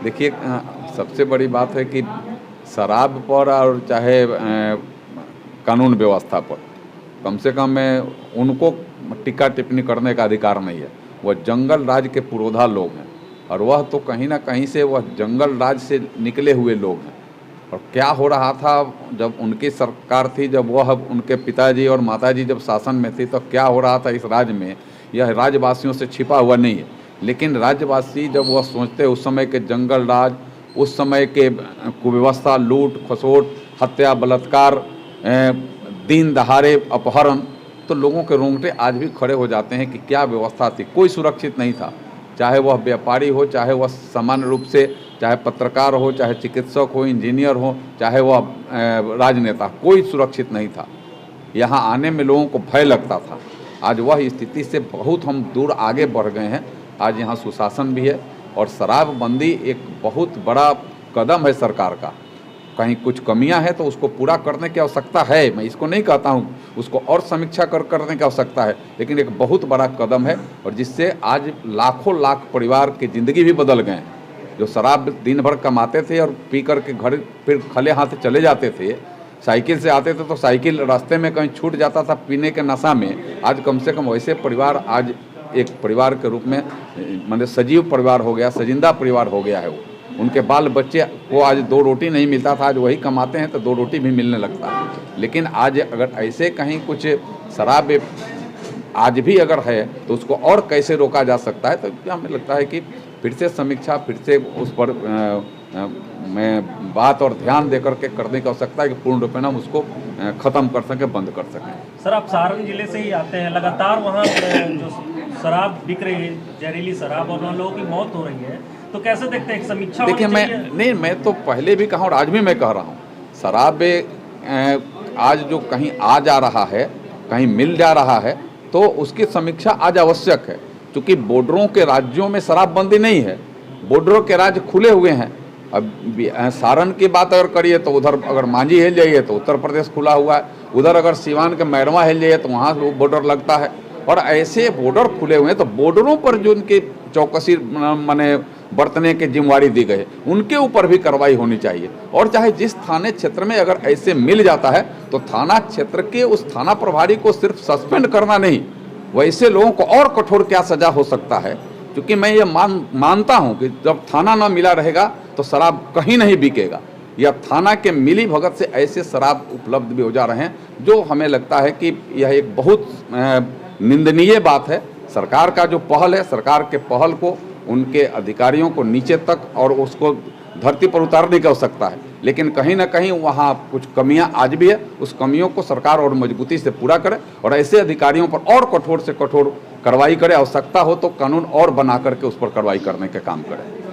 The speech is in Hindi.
देखिए, सबसे बड़ी बात है कि शराब पर और चाहे कानून व्यवस्था पर कम से कम उनको टिक्का टिप्पणी करने का अधिकार नहीं है। वह जंगल राज के पुरोधा लोग हैं और वह तो कहीं ना कहीं से वह जंगल राज से निकले हुए लोग हैं। और क्या हो रहा था जब उनकी सरकार थी, जब वह उनके पिताजी और माताजी जब शासन में थी, तो क्या हो रहा था इस राज्य में, यह राज्यवासियों से छिपा हुआ नहीं है। लेकिन राज्यवासी जब वह सोचते उस समय के जंगल राज, उस समय के कुव्यवस्था, लूट खसोट, हत्या, बलात्कार, दिन दहाड़े अपहरण, तो लोगों के रोंगटे आज भी खड़े हो जाते हैं कि क्या व्यवस्था थी। कोई सुरक्षित नहीं था, चाहे वह व्यापारी हो, चाहे वह सामान्य रूप से, चाहे पत्रकार हो, चाहे चिकित्सक हो, इंजीनियर हो, चाहे वह राजनेता, कोई सुरक्षित नहीं था। यहाँ आने में लोगों को भय लगता था। आज वह स्थिति से बहुत हम दूर आगे बढ़ गए हैं। आज यहाँ सुशासन भी है और शराबबंदी एक बहुत बड़ा कदम है सरकार का। कहीं कुछ कमियां हैं तो उसको पूरा करने की आवश्यकता है, मैं इसको नहीं कहता हूँ, उसको और समीक्षा करने की आवश्यकता है, लेकिन एक बहुत बड़ा कदम है और जिससे आज लाखों लाख परिवार की ज़िंदगी भी बदल गए हैं। जो शराब दिन भर कमाते थे और पी कर के घर फिर खले हाथ चले जाते थे, साइकिल से आते थे तो साइकिल रास्ते में कहीं छूट जाता था पीने के नशा में, आज कम से कम वैसे परिवार आज एक परिवार के रूप में मतलब सजीव परिवार हो गया, सजिंदा परिवार हो गया है। वो उनके बाल बच्चे को आज 2 रोटी नहीं मिलता था, आज वही कमाते हैं तो 2 रोटी भी मिलने लगता है। लेकिन आज अगर ऐसे कहीं कुछ शराब आज भी अगर है तो उसको और कैसे रोका जा सकता है, तो हमें लगता है कि फिर से समीक्षा, फिर से उस पर मैं बात और ध्यान देकर के करने की आवश्यकता है कि पूर्ण रूप में हम उसको ख़त्म कर सकें, बंद कर सकें। सर, आप सारण जिले से ही आते हैं, लगातार वहाँ जो शराब बिक रही है, जहरीली शराब, और वहाँ लोगों की मौत हो रही है, तो कैसे देखते हैं? एक समीक्षा देखिए, मैं तो पहले भी कहा और आज भी मैं कह रहा हूँ, शराब आज जो कहीं आ जा रहा है, कहीं मिल जा रहा है, तो उसकी समीक्षा आज आवश्यक है। क्योंकि बॉर्डरों के राज्यों में शराबबंदी नहीं है, बॉर्डरों के राज्य खुले हुए हैं। अब सारण की बात अगर करिए तो उधर अगर मांझी हिल जाइए तो उत्तर प्रदेश खुला हुआ है, उधर अगर सिवान के मैरवा हिल जाइए तो वहाँ बॉर्डर लगता है। और ऐसे बॉर्डर खुले हुए हैं, तो बॉर्डरों पर जो उनकी चौकसी माने बरतने की जिम्मेवारी दी गई, उनके ऊपर भी कार्रवाई होनी चाहिए। और चाहे जिस थाने क्षेत्र में अगर ऐसे मिल जाता है तो थाना क्षेत्र के उस थाना प्रभारी को सिर्फ सस्पेंड करना नहीं, वैसे लोगों को और कठोर क्या सजा हो सकता है। क्योंकि मैं ये मानता हूँ कि जब थाना न मिला रहेगा तो शराब कहीं नहीं बिकेगा, या थाना के मिली भगत से ऐसे शराब उपलब्ध भी हो जा रहे हैं, जो हमें लगता है कि यह एक बहुत निंदनीय बात है। सरकार का जो पहल है, सरकार के पहल को उनके अधिकारियों को नीचे तक और उसको धरती पर उतारने की आवश्यकता है। लेकिन कहीं ना कहीं वहाँ कुछ कमियां आज भी है, उस कमियों को सरकार और मजबूती से पूरा करे और ऐसे अधिकारियों पर और कठोर से कठोर कार्रवाई करे। आवश्यकता हो तो कानून और बना करके उस पर कार्रवाई करने का काम करे।